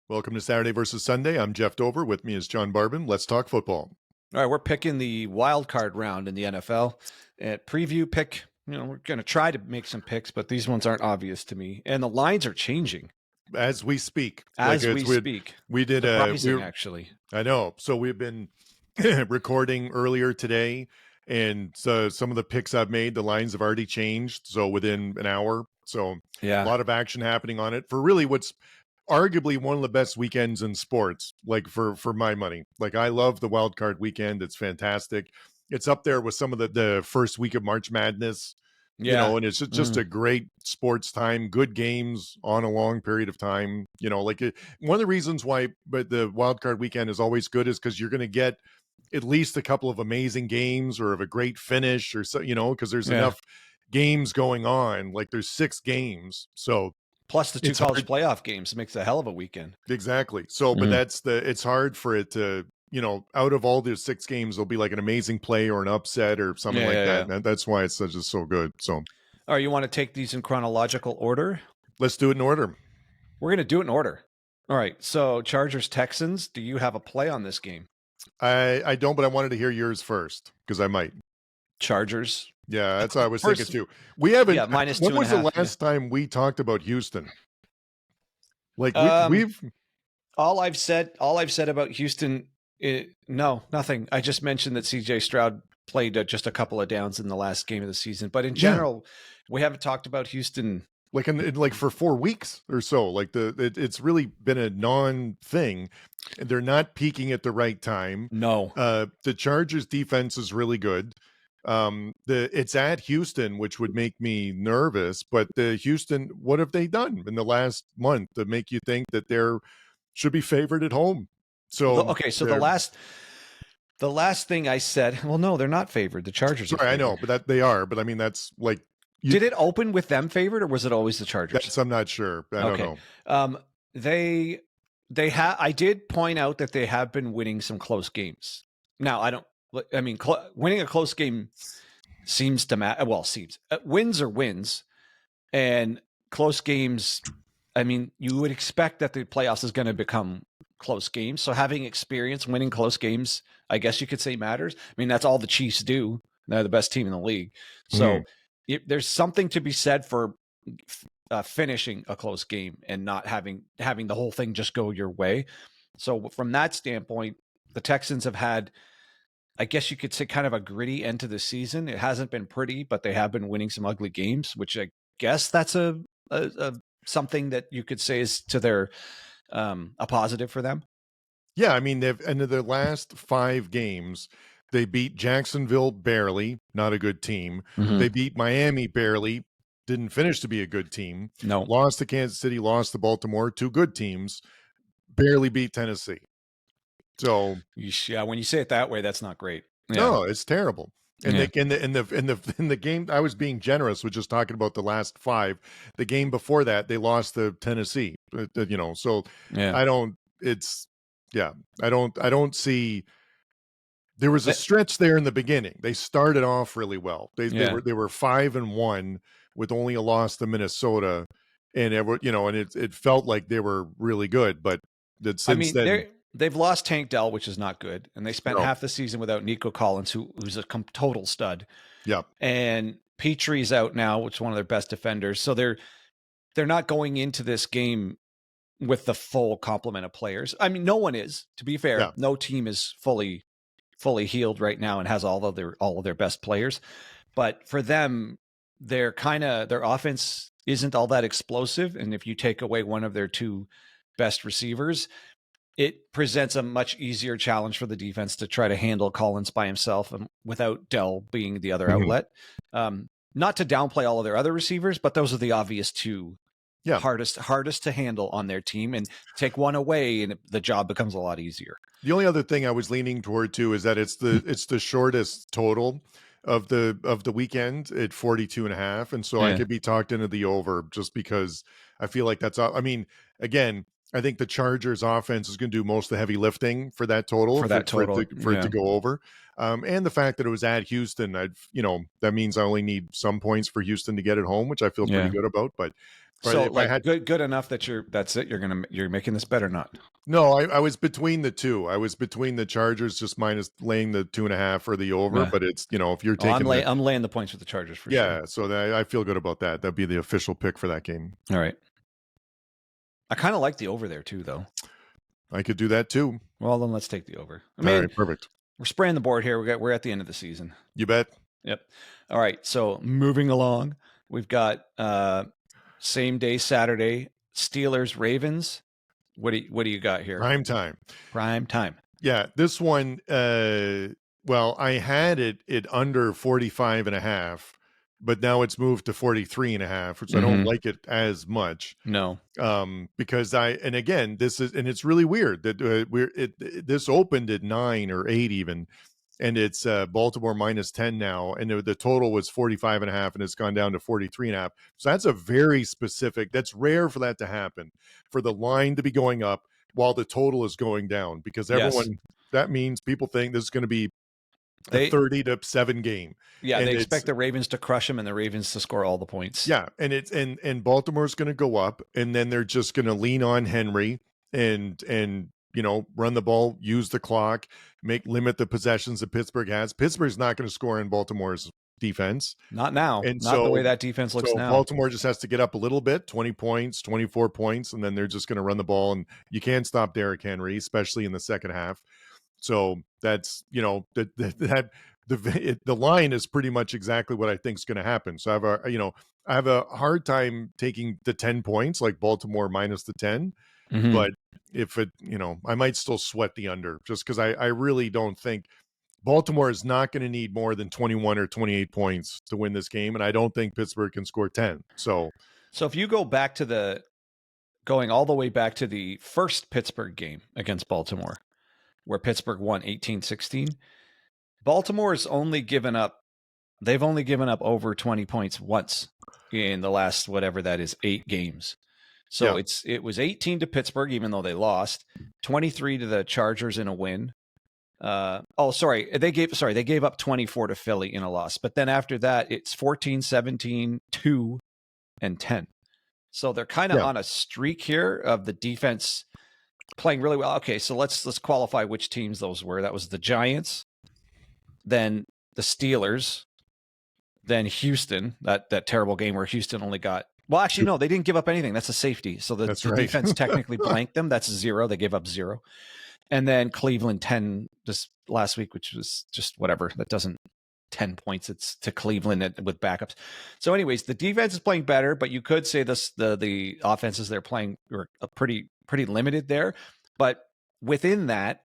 Welcome to Saturday versus Sunday. I'm Jeff Dover. With me is John Barbin. Let's talk football. All right, we're picking the wild card round in the NFL. At preview pick, we're going to try to make some picks, but these ones aren't obvious to me. And the lines are changing As we speak, as we speak. we did Surprising, actually. I know. So we've been recording earlier today, and so some of the picks I've made, the lines have already changed. So within an hour, so a Yeah. lot of action happening on it for really what's arguably one of the best weekends in sports. Like for my money, like I love the wild card weekend. It's fantastic. It's up there with some of the first week of March Madness. Yeah. And it's just a great sports time, good games on a long period of time. One of the reasons why, but the wild card weekend is always good is because you're going to get at least a couple of amazing games or of a great finish or so, because there's Yeah. enough games going on. Like there's 6 games. So Plus the 2 it's college hard. playoff games. It makes a hell of a weekend. Exactly. So, but it's hard for it to, out of all the 6 games, there'll be like an amazing play or an upset or something like that. And that's why it's just so good. So, all right, you want to take these in chronological order? let's do it in order. We're going to do it in order. All right, so Chargers Texans, do you have a play on this game? I don't, but I wanted to hear yours first because I might. Chargers. Yeah, that's what I was thinking too. We haven't. Yeah, minus when 2.5. was the last time we talked about Houston? Like we've all I've said about Houston, no, nothing. I just mentioned that CJ Stroud played just a couple of downs in the last game of the season, but in general, we haven't talked about Houston like for 4 weeks or so. Like it's really been a non-thing. They're not peaking at the right time. No. The Chargers defense is really good. It's at Houston, which would make me nervous, but the Houston, what have they done in the last month to make you think that they're should be favored at home? So okay, so the last thing I said, well, no, they're not favored. The Chargers are favored. I know, but they are. But I mean, that's like, did it open with them favored, or was it always the Chargers? I'm not sure. I don't know. They have. I did point out that they have been winning some close games. Now, winning a close game seems to matter. Well, wins are wins, and close games. I mean, you would expect that the playoffs is going to become close games. So having experience winning close games, I guess you could say matters. I mean, that's all the Chiefs do. They're the best team in the league. So there's something to be said for finishing a close game and not having the whole thing just go your way. So from that standpoint, the Texans have had, I guess you could say, kind of a gritty end to the season. It hasn't been pretty, but they have been winning some ugly games, which I guess that's a something that you could say is to their a positive for them. Yeah, I mean, they've ended their last 5 games. They beat Jacksonville barely, not a good team. They beat Miami barely, didn't finish to be a good team. No. Lost to Kansas City, lost to Baltimore, 2 good teams. Barely beat Tennessee. So yeah, when you say it that way, that's not great. Yeah. No, it's terrible. And in the game, I was being generous with just talking about the last 5. The game before that, they lost to Tennessee. So I don't see. There was a stretch there in the beginning. They started off really well. They were 5-1 with only a loss to Minnesota, and it felt like they were really good. But since then. They've lost Tank Dell, which is not good, and they spent half the season without Nico Collins, who's a total stud. Yeah, and Petrie's out now, which is one of their best defenders. So they're not going into this game with the full complement of players. I mean, no one is. To be fair, no team is fully healed right now and has all of their best players. But for them, their offense isn't all that explosive, and if you take away one of their 2 best receivers, it presents a much easier challenge for the defense to try to handle Collins by himself without Dell being the other outlet. Not to downplay all of their other receivers, but those are the obvious 2 hardest to handle on their team, and take one away and the job becomes a lot easier. The only other thing I was leaning toward too is that it's the shortest total of the weekend at 42.5. And so I could be talked into the over just because I feel like that's, I mean, again, I think the Chargers offense is going to do most of the heavy lifting for that total, for that total, for it to go over. And the fact that it was at Houston, that means I only need some points for Houston to get it home, which I feel pretty good about. But so like good enough that that's it. You're making this better, not? No, I was between the two. I was between the Chargers just minus laying the 2.5 or the over, but it's, if you're taking I'm laying the points with the Chargers for sure. Yeah, so I feel good about that. That'd be the official pick for that game. All right. I kind of like the over there too, though. I could do that too. Well, then let's take the over. All right, perfect. We're spraying the board here. We're at the end of the season. You bet. Yep. All right. So moving along, we've got same day Saturday, Steelers Ravens. What do you got here? Prime time. Yeah, this one. Well, I had it under 45.5, but now it's moved to 43.5, which I don't like it as much. No. Because again, it's really weird that this opened at 9 or 8 even, and it's Baltimore minus 10 now, and the total was 45.5, and it's gone down to 43.5. So that's a very specific. That's rare for that to happen, for the line to be going up while the total is going down, because everyone that means people think this is going to be a 30-7 game. Yeah, and they expect the Ravens to crush them and the Ravens to score all the points. Yeah, and and Baltimore's going to go up, and then they're just going to lean on Henry and run the ball, use the clock, limit the possessions that Pittsburgh has. Pittsburgh's not going to score in Baltimore's defense. Not now. And not the way that defense looks now. Baltimore just has to get up a little bit, 20 points, 24 points, and then they're just going to run the ball, and you can't stop Derrick Henry, especially in the second half. So that's, the line is pretty much exactly what I think is going to happen. So I have a hard time taking the 10 points, like Baltimore minus the 10, but if I might still sweat the under, just because I really don't think Baltimore is not going to need more than 21 or 28 points to win this game. And I don't think Pittsburgh can score 10. So if you go back to going all the way back to the first Pittsburgh game against Baltimore, where Pittsburgh won 18-16, Baltimore's only given up over 20 points once in the last, whatever that is, 8 games. So it was 18 to Pittsburgh, even though they lost, 23 to the Chargers in a win. They gave up 24 to Philly in a loss. But then after that, it's 14, 17, 2, and 10. So they're kind of on a streak here of the defense playing really well. Okay, so let's qualify which teams those were. That was the Giants, then the Steelers, then Houston, that terrible game where Houston only got, well, actually, no, they didn't give up anything. That's a safety. So the defense technically blanked them. That's 0. They gave up 0. And then Cleveland 10 this last week, which was just whatever. That doesn't 10 points. It's to Cleveland with backups. So anyways, the defense is playing better, but you could say the offenses they're playing are pretty limited there. But within that,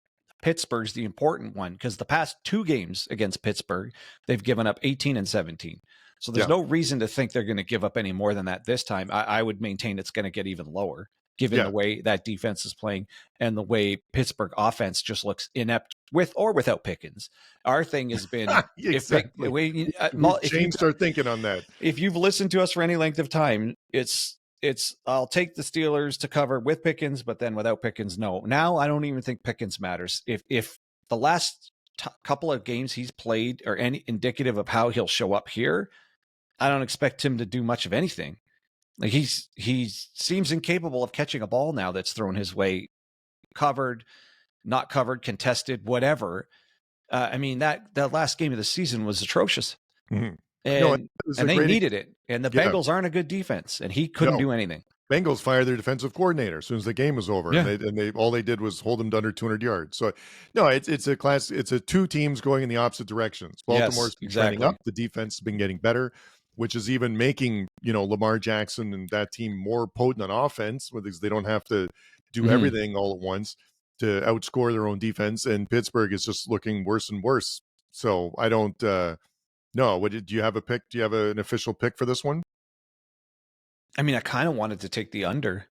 Pittsburgh's the important one, because the past 2 games against Pittsburgh, they've given up 18 and 17. So there's no reason to think they're going to give up any more than that this time. I would maintain it's going to get even lower, given the way that defense is playing and the way Pittsburgh offense just looks inept with or without Pickens. Our thing has been exactly. Start thinking on that. If you've listened to us for any length of time, it's I'll take the Steelers to cover with Pickens, but then without Pickens, no. Now I don't even think Pickens matters. If the last couple of games he's played are any indicative of how he'll show up here, I don't expect him to do much of anything. Like he seems incapable of catching a ball now that's thrown his way, covered, not covered, contested, whatever. I mean, that last game of the season was atrocious. Mm-hmm. And they needed it. And the Bengals aren't a good defense, and he couldn't do anything. Bengals fired their defensive coordinator as soon as the game was over, and they all they did was hold him to under 200 yards. So, no, it's a 2 teams going in the opposite directions. Baltimore's been trending up. The defense has been getting better, which is even making Lamar Jackson and that team more potent on offense, because they don't have to do everything all at once to outscore their own defense. And Pittsburgh is just looking worse and worse. So I don't. No, do you have a pick? Do you have an official pick for this one? I mean, I kind of wanted to take the under.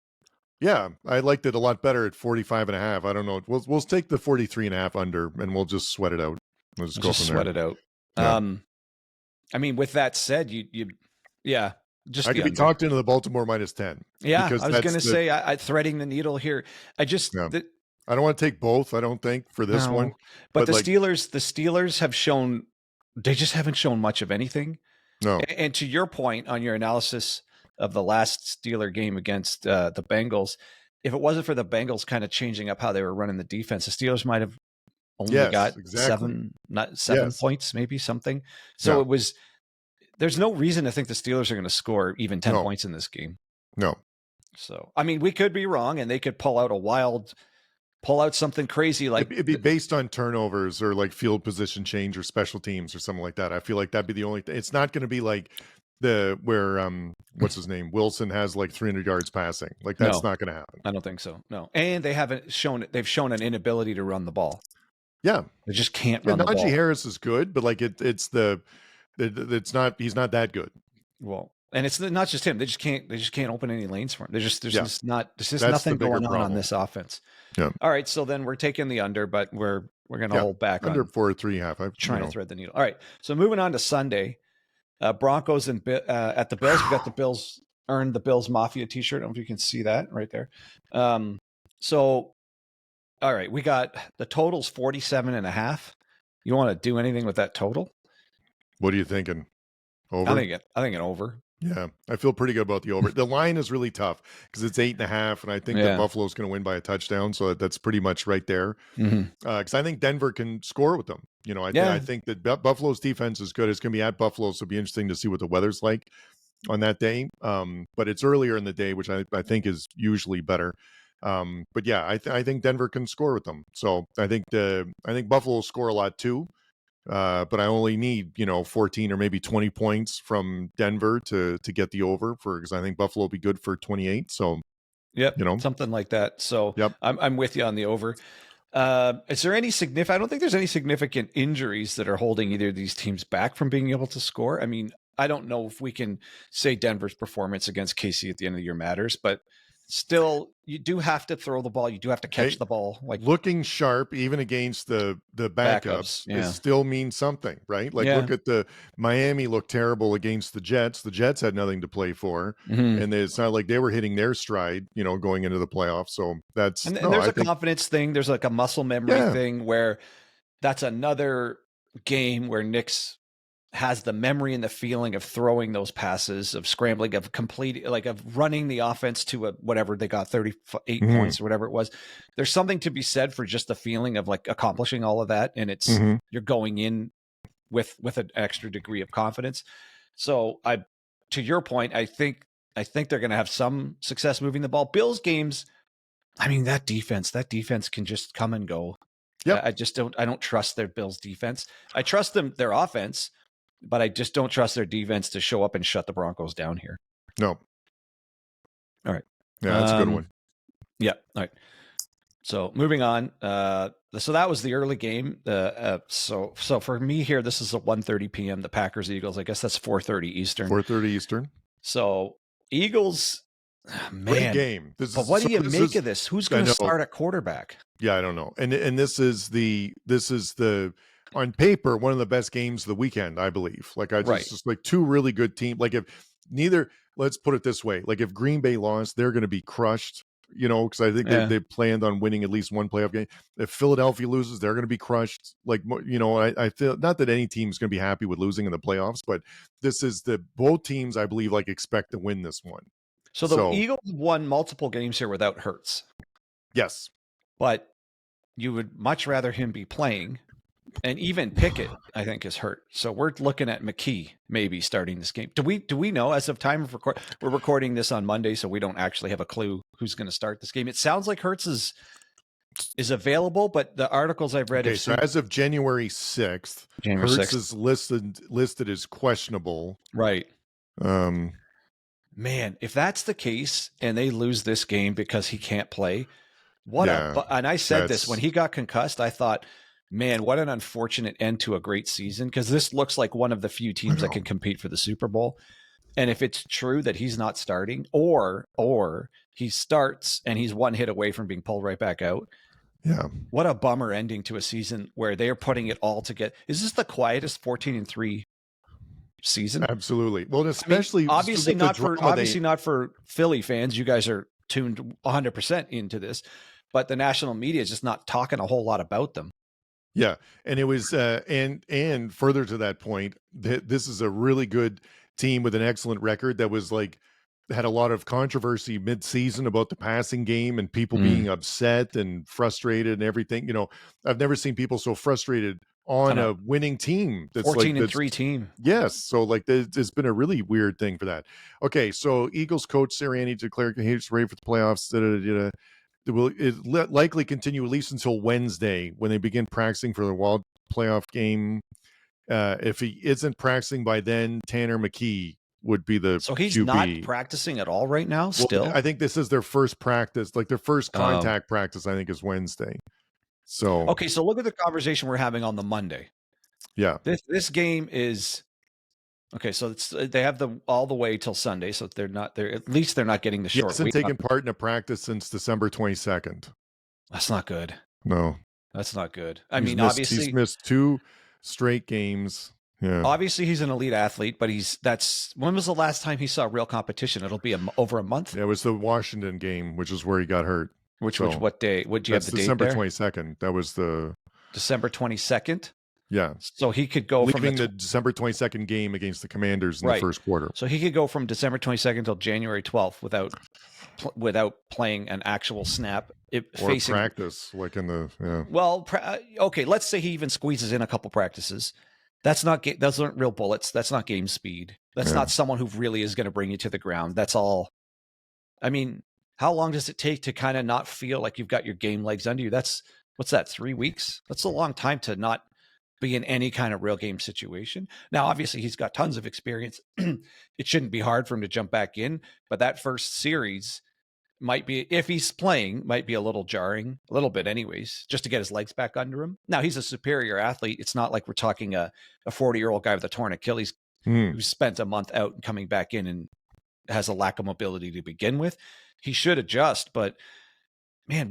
Yeah, I liked it a lot better at 45.5. I don't know. We'll take the 43.5 under, and we'll just sweat it out. We'll just go from there. Sweat it out. Yeah. I mean, with that said, you Just I the could be under. talked into the Baltimore -10. Yeah, Because I was going to that's the say I threading the needle here. I just yeah. I don't want to take both, I don't think, for this one. no, but But like the Steelers have shown they just haven't shown much of anything. no. And to your point on your analysis of the last Steeler game against the Bengals, if it wasn't for the Bengals kind of changing up how they were running the defense, the Steelers might have only Yes, got exactly. not 7 Yes. points, maybe something. So Yeah. it was. There's no reason to think the Steelers are going to score even 10 No. points in this game. No. So I mean, we could be wrong, and they could pull out something crazy like It'd be based on turnovers or like field position change or special teams or something like that. I feel like that'd be the only thing. It's not going to be like where what's his name? Wilson has like 300 yards passing. Like that's no, not going to happen. I don't think so. No, and they haven't shown it. They've shown an inability to run the ball. Yeah, They just can't yeah. run the ball. Najee Harris is good, but like it's not. He's not that good. Well, and it's not just him. They just can't open any lanes for him. There's just That's nothing the bigger going on problem. this offense. Yeah. All right, so then we're taking the under, but we're going to hold back under on 4.5. I'm trying to thread the needle. All right, so moving on to Sunday, Broncos and at the Bills. We got the Bills earned the Bills Mafia T-shirt. I don't know if you can see that right there. So, all right, we got the total's 47.5. You want to do anything with that total? What are you thinking? Over? I think an over. Yeah, I feel pretty good about the over. The line is really tough because it's 8.5, and I think that Buffalo's going to win by a touchdown. So that's pretty much right there. Because I think Denver can score with them. You know, I think that Buffalo's defense is good. It's going to be at Buffalo, so it'll be interesting to see what the weather's like on that day. But it's earlier in the day, which I think is usually better. But yeah, I think Denver can score with them. So I think Buffalo will score a lot too. But I only need 14 or maybe 20 points from Denver to get the over because I think Buffalo will be good for 28. So yep, something like that. So yep. I'm with you on the over. Is there any significant? I don't think there's any significant injuries that are holding either of these teams back from being able to score. I mean, I don't know if we can say Denver's performance against KC at the end of the year matters, but still, you do have to throw the ball. You do have to catch the ball. Like looking sharp, even against the backups, it still means something, right? Like look at the Miami looked terrible against the Jets. The Jets had nothing to play for, and it's not like they were hitting their stride, going into the playoffs. So that's and there's a confidence thing. There's like a muscle memory thing where that's another game where Nick's has the memory and the feeling of throwing those passes, of scrambling, of of running the offense to whatever they got 38 points or whatever it was. There's something to be said for just the feeling of like accomplishing all of that. And it's, you're going in with an extra degree of confidence. So to your point, I think they're going to have some success moving the ball. Bills games, I mean, that defense can just come and go. Yep. I don't trust their Bills defense. I trust their offense, but I just don't trust their defense to show up and shut the Broncos down here. No. All right. Yeah, that's a good one. Yeah. All right. So moving on. So that was the early game. So for me here, this is a 1:30 p.m. The Packers Eagles. I guess that's 4:30 Eastern. 4:30 Eastern. So Eagles, man, great game. But what do you make of this? Who's going to start at quarterback? Yeah, I don't know. And this is the on paper one of the best games of the weekend, I believe. Like just like two really good teams. Like let's put it this way, like if Green Bay lost, they're going to be crushed, because I think they planned on winning at least one playoff game. If Philadelphia loses, they're going to be crushed. Like, I feel not that any team is going to be happy with losing in the playoffs, but this is both teams, I believe, like expect to win this one. So the Eagles won multiple games here without Hurts. Yes. But you would much rather him be playing. And even Pickett, I think, is hurt. So we're looking at McKee maybe starting this game. Do we know as of time of record? We're recording this on Monday, so we don't actually have a clue who's going to start this game. It sounds like Hurts is available, but the articles I've read. Okay, so as of January 6th, Hurts is listed as questionable. Right. Man, if that's the case and they lose this game because he can't play, and I said this when he got concussed, I thought, man, what an unfortunate end to a great season, because this looks like one of the few teams that can compete for the Super Bowl. And if it's true that he's not starting or he starts and he's one hit away from being pulled right back out. Yeah. What a bummer ending to a season where they're putting it all together. Is this the quietest 14-3 season. Absolutely. Well, especially obviously not for Philly fans. You guys are tuned 100% into this, but the national media is just not talking a whole lot about them. Yeah, and it was and further to that point, this is a really good team with an excellent record that was like had a lot of controversy mid-season about the passing game and people being upset and frustrated and everything. You know, I've never seen people so frustrated on a winning team. That's 14-3 team. Yes, so like there's been a really weird thing for that. Okay, so Eagles coach Sirianni declared he's ready for the playoffs. It will likely continue at least until Wednesday when they begin practicing for the wild playoff game. If he isn't practicing by then, Tanner McKee would be the So he's QB. not practicing at all right now. Still, I think this is their first practice, like their first contact practice. I think is Wednesday. So okay, so look at the conversation we're having on the Monday. Yeah, this game is okay. So they have all the way till Sunday, so they're at least they're not getting the short. He hasn't taken part in a practice since December 22nd. That's not good. No, that's not good. Obviously he's missed 2 straight games. Yeah. Obviously he's an elite athlete, but when was the last time he saw real competition? It'll be over a month. Yeah, it was the Washington game, which is where he got hurt. Which what day? What do you have the December date there? 22nd. That was the December 22nd. Yeah. So he could go from the December 22nd game against the Commanders in the first quarter. So he could go from December 22nd till January 12th without playing an actual snap. Facing practice, like in the Well, okay, let's say he even squeezes in a couple practices. Those aren't real bullets. That's not game speed. That's not someone who really is going to bring you to the ground. That's all. I mean, how long does it take to kind of not feel like you've got your game legs under you? What's that, 3 weeks? That's a long time to not be in any kind of real game situation. Now, obviously, he's got tons of experience. It shouldn't be hard for him to jump back in, but that first series might be, if he's playing, might be a little jarring, a little bit anyways, just to get his legs back under him. Now, he's a superior athlete. It's not like we're talking a 40-year-old guy with a torn Achilles who spent a month out and coming back in and has a lack of mobility to begin with. He should adjust, but man,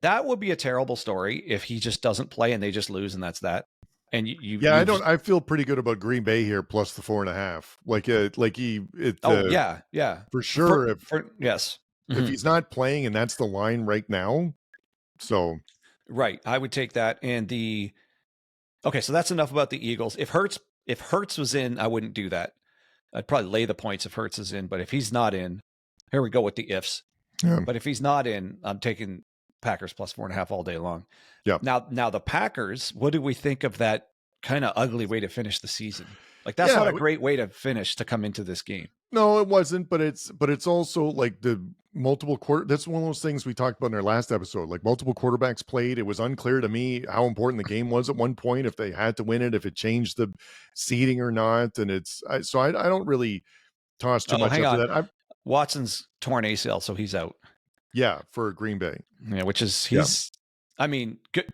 that would be a terrible story if he just doesn't play and they just lose and that's that. And I feel pretty good about Green Bay here plus the 4.5. Yeah, for sure. Yes. If he's not playing and that's the line right now, so right, I would take that. And okay, so that's enough about the Eagles. If Hurts was in, I wouldn't do that. I'd probably lay the points if Hurts is in, but if he's not in, here we go with the ifs. Yeah. But if he's not in, I'm taking Packers plus 4.5 all day long. Yeah. Now the Packers, what do we think of that kind of ugly way to finish the season? Like that's not a great way to finish to come into this game. No, it wasn't, but it's also like the multiple that's one of those things we talked about in our last episode. Like multiple quarterbacks played. It was unclear to me how important the game was at one point, if they had to win it, if it changed the seeding or not. And I don't really toss too much up to that. Watson's torn ACL, so he's out. Yeah, for Green Bay. Yeah, which is I mean, good.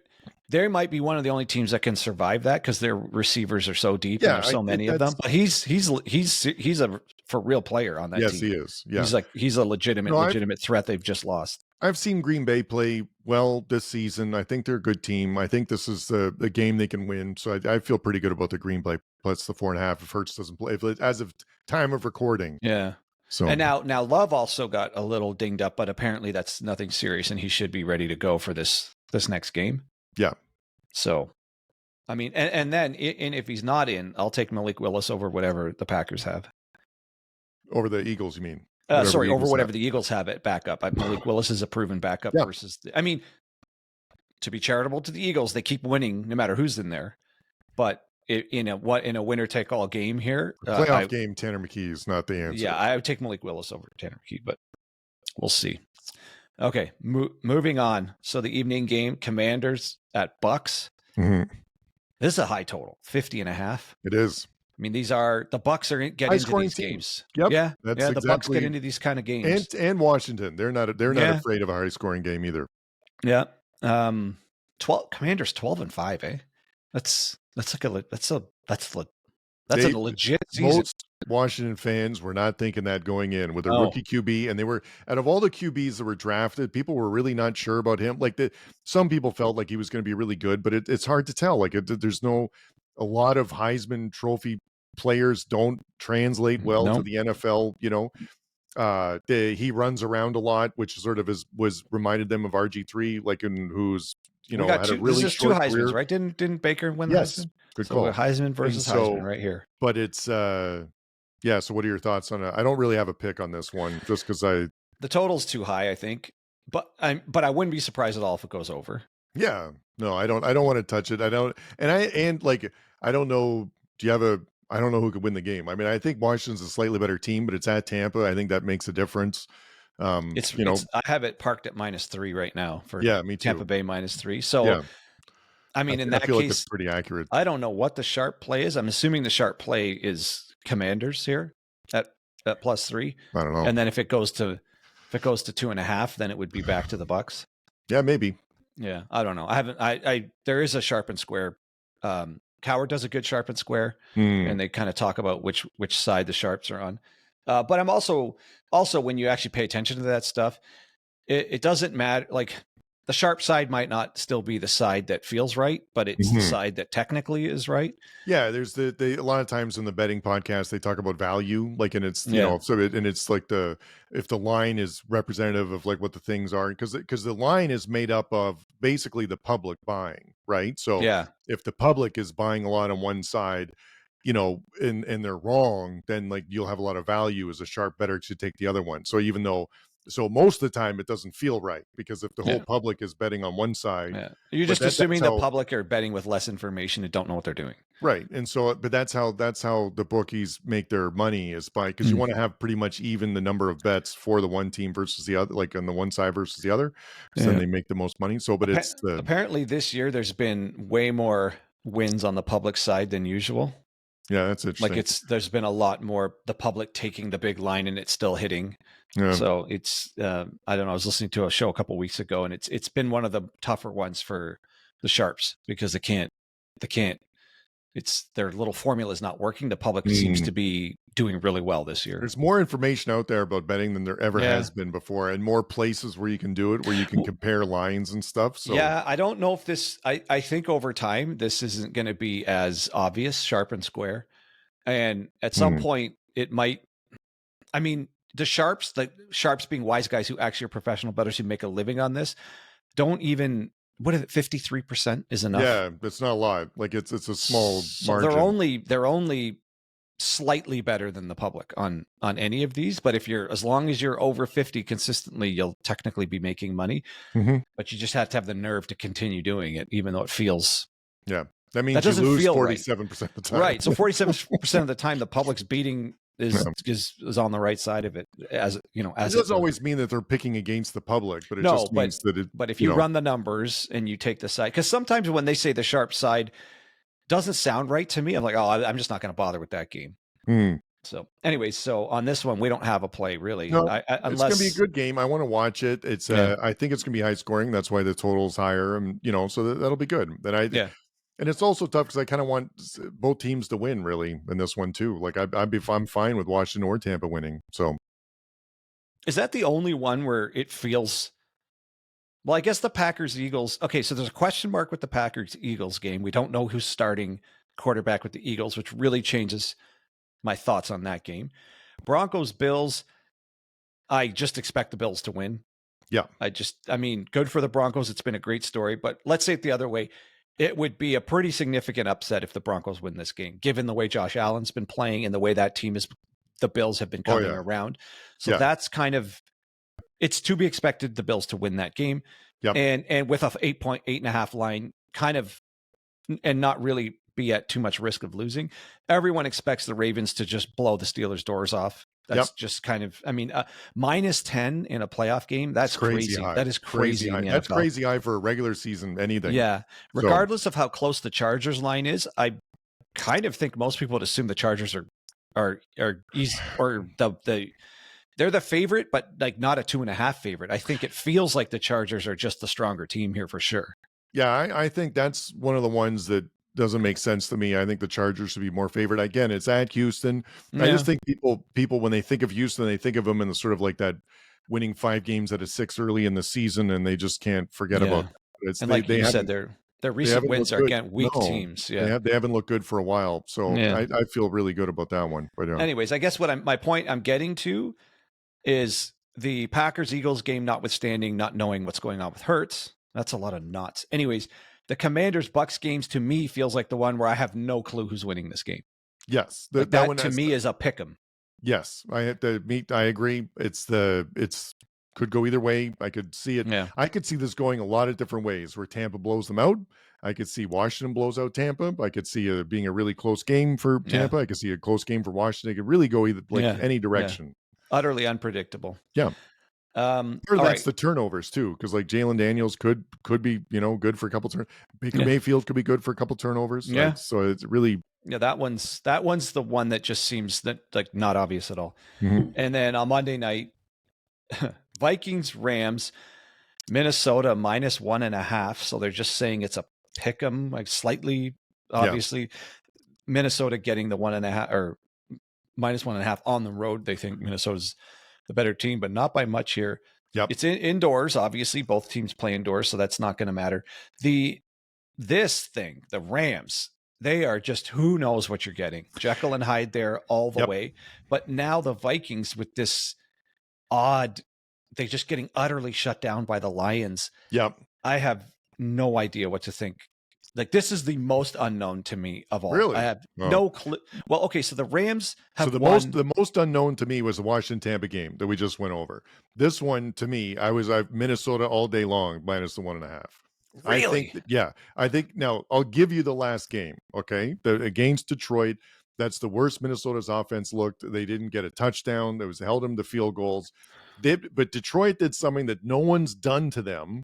They might be one of the only teams that can survive that because their receivers are so deep and there's so many of them. But he's a for real player on that team. Yes, he is. Yeah, he's a legitimate threat. They've just lost. I've seen Green Bay play well this season. I think they're a good team. I think this is the game they can win. So I feel pretty good about the Green Bay plus the 4.5 if Hurts doesn't play as of time of recording. Yeah. So and now Love also got a little dinged up, but apparently that's nothing serious, and he should be ready to go for this next game. Yeah. So, I mean, and then if he's not in, I'll take Malik Willis over whatever the Packers have. Over the Eagles, you mean? Over whatever the Eagles have at backup. Malik Willis is a proven backup versus. I mean, to be charitable to the Eagles, they keep winning no matter who's in there, but. In a winner take all game here, playoff game, Tanner McKee is not the answer. Yeah, I would take Malik Willis over Tanner McKee, but we'll see. Okay, moving on. So the evening game, Commanders at Bucks. Mm-hmm. This is a high total, 50.5. It is. I mean, the Bucks are get into these games. Yep. Yeah, the Bucks get into these kind of games. And Washington, they're not afraid of a high scoring game either. Yeah. 12 Commanders 12-5. That's a legit season. Most Washington fans were not thinking that going in with a rookie QB, and they were out of all the QBs that were drafted, people were really not sure about him. Like some people felt like he was going to be really good, but it's hard to tell. Like there's a lot of Heisman Trophy players don't translate well to the NFL. He runs around a lot, which sort of was reminded them of RG3, like who's had a really this is two short Heisman's, career. right? Didn't Baker win the Yes, Heisman? good So call. Heisman versus Heisman right here. But it's yeah. So what are your thoughts on it? I don't really have a pick on this one, just because the total's too high, I think. But I wouldn't be surprised at all if it goes over. Yeah, no, I don't want to touch it. I don't, and like I don't know. Do you have a? I don't know who could win the game. I mean, I think Washington's a slightly better team, but it's at Tampa. I think that makes a difference. It's I have it parked at -3 right now for me too. Tampa Bay -3. So yeah. I mean, in that feel case, like it's pretty accurate. I don't know what the sharp play is. I'm assuming the sharp play is Commanders here at +3. I don't know. And then if it goes to 2.5, then it would be back to the Bucks. Yeah, maybe. Yeah, I don't know. I haven't. There is a sharp and square. Coward does a good sharp and square, and they kind of talk about which side the sharps are on. But I'm also when you actually pay attention to that stuff, it doesn't matter. Like the sharp side might not still be the side that feels right, but it's the side that technically is right. Yeah, there's a lot of times in the betting podcast they talk about value, like, and it's and it's like if the line is representative of like what the things are, because the line is made up of basically the public buying, right? So if the public is buying a lot on one side, and they're wrong, then like you'll have a lot of value as a sharp bettor to take the other one. So so most of the time it doesn't feel right, because if the whole public is betting on one side, you're just assuming the public are betting with less information and don't know what they're doing. Right. And so, but that's how the bookies make their money, is by, because you want to have pretty much even the number of bets for the one team versus the other, like on the one side versus the other. So then they make the most money. So, but apparently this year there's been way more wins on the public side than usual. Yeah, that's interesting. Like there's been a lot more the public taking the big line and it's still hitting. Yeah. So it's I don't know. I was listening to a show a couple of weeks ago, and it's been one of the tougher ones for the sharps, because they can't. It's their little formula is not working. The public seems to be doing really well this year. There's more information out there about betting than there ever has been before, and more places where you can do it, where you can compare lines and stuff. So yeah, I don't know if this. I think over time this isn't going to be as obvious, sharp and square, and at some point it might. I mean, the sharps being wise guys who actually are professional bettors who make a living on this, don't even. What is it? 53% is enough. Yeah, it's not a lot. Like it's a small margin. They're only slightly better than the public on any of these. But as long as you're over 50 consistently, you'll technically be making money. But you just have to have the nerve to continue doing it, even though it feels. Yeah, that means you lose 47% of the time. Right. So 47% of the time, the public's beating is on the right side of it, as you know. As it doesn't always mean that they're picking against the public, but it just means that But if you run the numbers and you take the side, because sometimes when they say the sharp side doesn't sound right to me, I'm like, oh, I'm just not going to bother with that game. So, anyways, on this one we don't have a play really. No, it's going to be a good game. I want to watch it. It's I think it's going to be high scoring. That's why the total's higher, and so that'll be good. And it's also tough because I kind of want both teams to win, really, in this one too. Like I'm fine with Washington or Tampa winning. So, is that the only one where it feels? Well, I guess the Packers-Eagles. Okay, so there's a question mark with the Packers-Eagles game. We don't know who's starting quarterback with the Eagles, which really changes my thoughts on that game. Broncos-Bills. I just expect the Bills to win. Yeah, I mean, good for the Broncos. It's been a great story, but let's say it the other way. It would be a pretty significant upset if the Broncos win this game, given the way Josh Allen's been playing and the way that team the Bills have been coming around. So that's kind of, it's to be expected the Bills to win that game. Yep. And with a 8.5 line, kind of, and not really be at too much risk of losing. Everyone expects the Ravens to just blow the Steelers' doors off. That's just kind of, I mean, -10 in a playoff game. That's crazy. High. That is crazy. That's crazy high for a regular season, anything. Yeah. Regardless of how close the Chargers line is, I kind of think most people would assume the Chargers are easy, or they're the favorite, but like not a 2.5 favorite. I think it feels like the Chargers are just the stronger team here for sure. Yeah, I think that's one of the ones that doesn't make sense to me. I think the Chargers should be more favored. Again, it's at Houston. I just think people when they think of Houston, they think of them in the sort of like that winning 5 games out of 6 early in the season, and they just can't forget about that. And like you said, Their recent wins are against weak teams. Yeah, they haven't looked good for a while. So I feel really good about that one. But anyways, I guess my point I'm getting to is the Packers-Eagles game notwithstanding, not knowing what's going on with Hurts. That's a lot of knots. Anyways, the Commanders-Bucks games to me feels like the one where I have no clue who's winning this game. Yes, that one to me is a pick 'em. Yes, I agree. It's could go either way. I could see it. Yeah. I could see this going a lot of different ways where Tampa blows them out. I could see Washington blows out Tampa. I could see it being a really close game for Tampa. I could see a close game for Washington. It could really go either any direction. Yeah. Utterly unpredictable. Yeah. Or that's the turnovers too, because like Jalen Daniels could be good for a couple turnovers. Baker Mayfield could be good for a couple turnovers. Yeah. So it's really that one's the one that just seems that like not obvious at all. Mm-hmm. And then on Monday night, Vikings, Rams, Minnesota -1.5. So they're just saying it's a pick 'em, like slightly, obviously. Minnesota getting the 1.5 or -1.5 on the road. They think Minnesota's the better team, but not by much here. Yep. It's indoors, obviously. Both teams play indoors, so that's not going to matter. This thing, the Rams, they are just who knows what you're getting. Jekyll and Hyde there all the way. But now the Vikings with this odd, they're just getting utterly shut down by the Lions. Yep. I have no idea what to think. Like, this is the most unknown to me of all. Really? I have no clue. Well, okay, so the Rams have the most unknown to me was the Washington Tampa game that we just went over. This one to me, I've Minnesota all day long minus the 1.5. Really? I think now I'll give you the last game. Okay, against Detroit, that's the worst Minnesota's offense looked. They didn't get a touchdown. It was held them to field goals. But Detroit did something that no one's done to them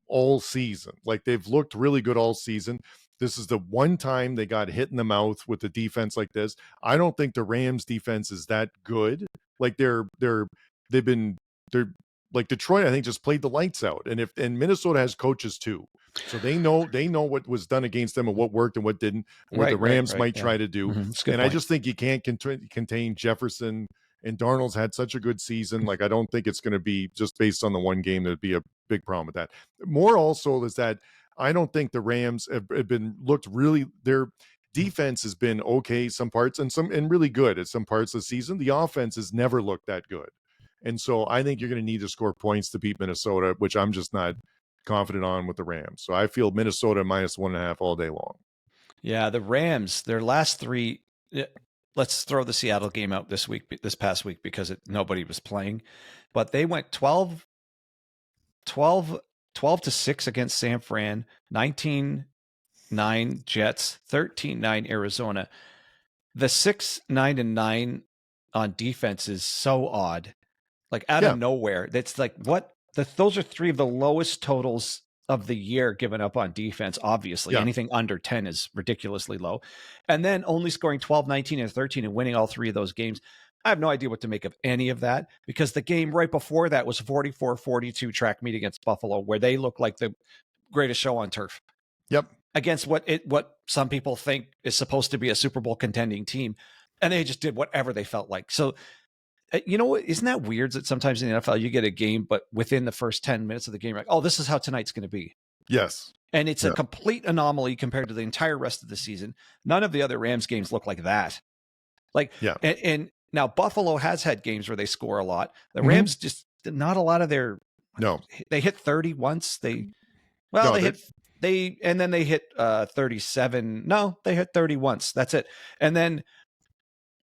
all season. Like, they've looked really good all season. This is the one time they got hit in the mouth with the defense like this. I don't think the Rams defense is that good. Like, they're like Detroit, I think, just played the lights out. And Minnesota has coaches too. So they know what was done against them and what worked and what didn't, what the Rams might try to do. And I just think you can't contain Jefferson, and Darnold's had such a good season. Like, I don't think it's going to be just based on the one game. There'd be a big problem with that. More also is that I don't think the Rams have looked really, their defense has been okay some parts and really good at some parts of the season. The offense has never looked that good. And so I think you're going to need to score points to beat Minnesota, which I'm just not confident on with the Rams. So I feel Minnesota -1.5 all day long. Yeah, the Rams, their last three, let's throw the Seattle game out this past week, because nobody was playing. But they went 12-6 against San Fran, 19-9 Jets, 13-9 Arizona. The 6-9-9 on defense is so odd. Like, out of nowhere. That's like, what? Those are three of the lowest totals of the year given up on defense, obviously. Anything under 10 is ridiculously low. And then only scoring 12, 19, and 13 and winning all three of those games. I have no idea what to make of any of that, because the game right before that was 44-42 track meet against Buffalo, where they look like the greatest show on turf. Yep. Against what some people think is supposed to be a Super Bowl contending team. And they just did whatever they felt like. So, you know what? Isn't that weird that sometimes in the NFL you get a game, but within the first 10 minutes of the game, you're like, oh, this is how tonight's going to be. Yes. And it's a complete anomaly compared to the entire rest of the season. None of the other Rams games look like that. Like, and now Buffalo has had games where they score a lot. The Rams just not a lot of their. No, they hit 30 once. Then they hit 37. No, they hit 30 once. That's it. And then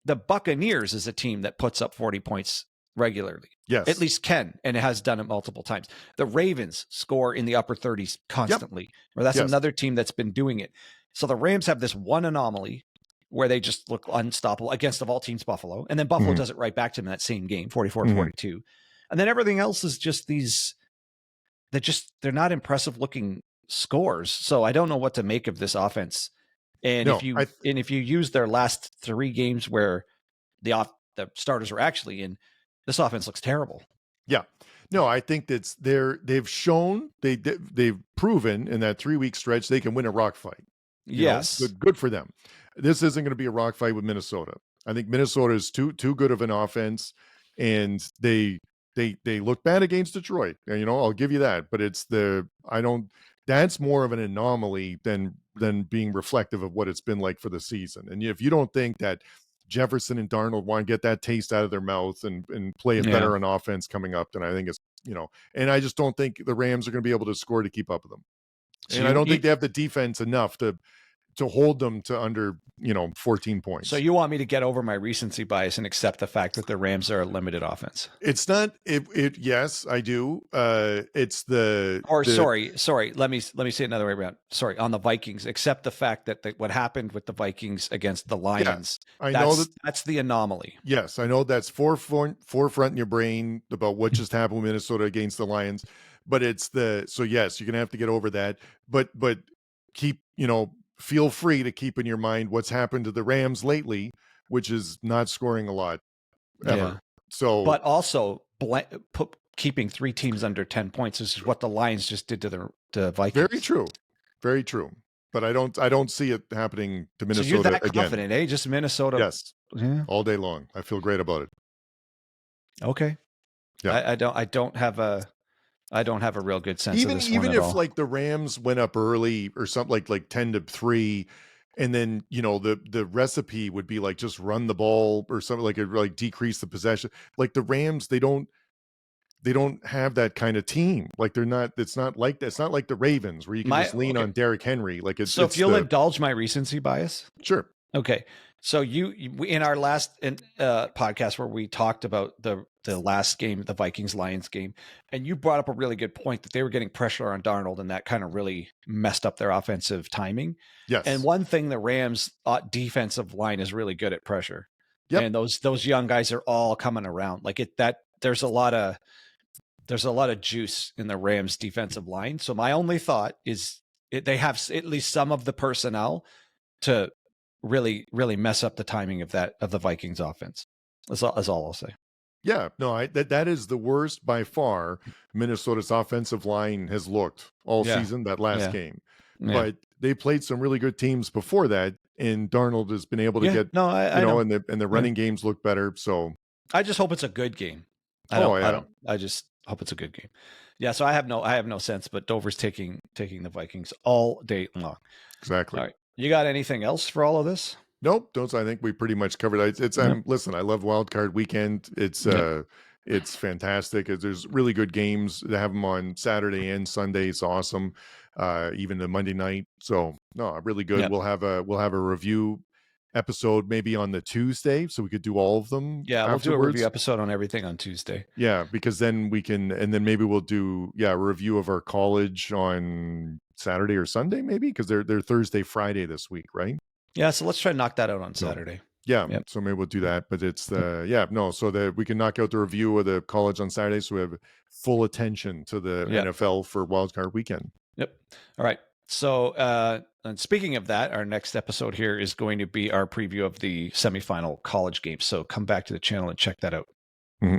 the Buccaneers is a team that puts up 40 points regularly. Yes. At least can, and it has done it multiple times. The Ravens score in the upper 30s constantly. Or that's another team that's been doing it. So the Rams have this one anomaly where they just look unstoppable against, of all teams, Buffalo. And then Buffalo does it right back to them in that same game, 44-42. And then everything else is just they're not impressive looking scores. So I don't know what to make of this offense. And if you use their last three games where the starters were actually in, this offense looks terrible. Yeah. No, I think they've proven in that 3-week stretch they can win a rock fight. Yes. Good for them. This isn't going to be a rock fight with Minnesota. I think Minnesota is too good of an offense, and they look bad against Detroit. And, I'll give you that, but that's more of an anomaly than being reflective of what it's been like for the season. And if you don't think that Jefferson and Darnold want to get that taste out of their mouth and play it better on offense coming up, then I think it's, and I just don't think the Rams are going to be able to score to keep up with them. And I don't think they have the defense enough to hold them to under 14 points. So you want me to get over my recency bias and accept the fact that the Rams are a limited offense? It's not it yes, I do. It's sorry, let me say it another way around. Sorry, on the Vikings, accept the fact that what happened with the Vikings against the Lions, that's the anomaly. Yes, I know that's forefront in your brain about what just happened with Minnesota against the Lions, but it's so yes, you're going to have to get over that, but keep, feel free to keep in your mind what's happened to the Rams lately, which is not scoring a lot ever. Yeah. So, but also keeping 3 teams under 10 points is what the Lions just did to the Vikings. Very true. Very true. But I don't see it happening to Minnesota again. So you're that again. confident, eh? Just Minnesota. Yes. Yeah. All day long. I feel great about it. Okay. Yeah. I don't have a real good sense of this even one if all. Like the Rams went up early or something like 10-3, and then the recipe would be like just run the ball or something, like decrease the possession. Like the Rams, they don't have that kind of team. Like it's not like the Ravens where you can just lean on Derrick Henry. Like it's so if you'll indulge my recency bias, sure. Okay. So you in our last podcast where we talked about the last game, the Vikings-Lions game, and you brought up a really good point that they were getting pressure on Darnold, and that kind of really messed up their offensive timing. Yes. And one thing the Rams defensive line is really good at pressure. Yep. And those young guys are all coming around. Like there's a lot of juice in the Rams defensive line. So my only thought is they have at least some of the personnel to really, really mess up the timing of the Vikings offense. That's all I'll say. Yeah, no, that is the worst by far Minnesota's offensive line has looked all season, that last game. Yeah. But they played some really good teams before that, and Darnold has been able to get I know. And the running games look better. So I just hope it's a good game. I just hope it's a good game. Yeah, so I have no sense, but Dover's taking the Vikings all day long. Exactly. All right. You got anything else for all of this? Nope. I think we pretty much covered it. Listen, I love Wild Card Weekend. It's fantastic. There's really good games. They have them on Saturday and Sunday. It's awesome. Even the Monday night. So no, really good. Yep. We'll have a review episode maybe on the Tuesday, so we could do all of them. Yeah, we'll do a review episode on everything on Tuesday. Yeah, because then we can, and then maybe we'll do a review of our college on Saturday or Sunday, maybe, because they're Thursday, Friday this week, right? Yeah, so let's try to knock that out on Saturday. Yeah, yep. So maybe we'll do that. But it's so that we can knock out the review of the college on Saturday, so we have full attention to the NFL for Wild Card Weekend. Yep. All right. So, and speaking of that, our next episode here is going to be our preview of the semifinal college game. So come back to the channel and check that out. Mm-hmm.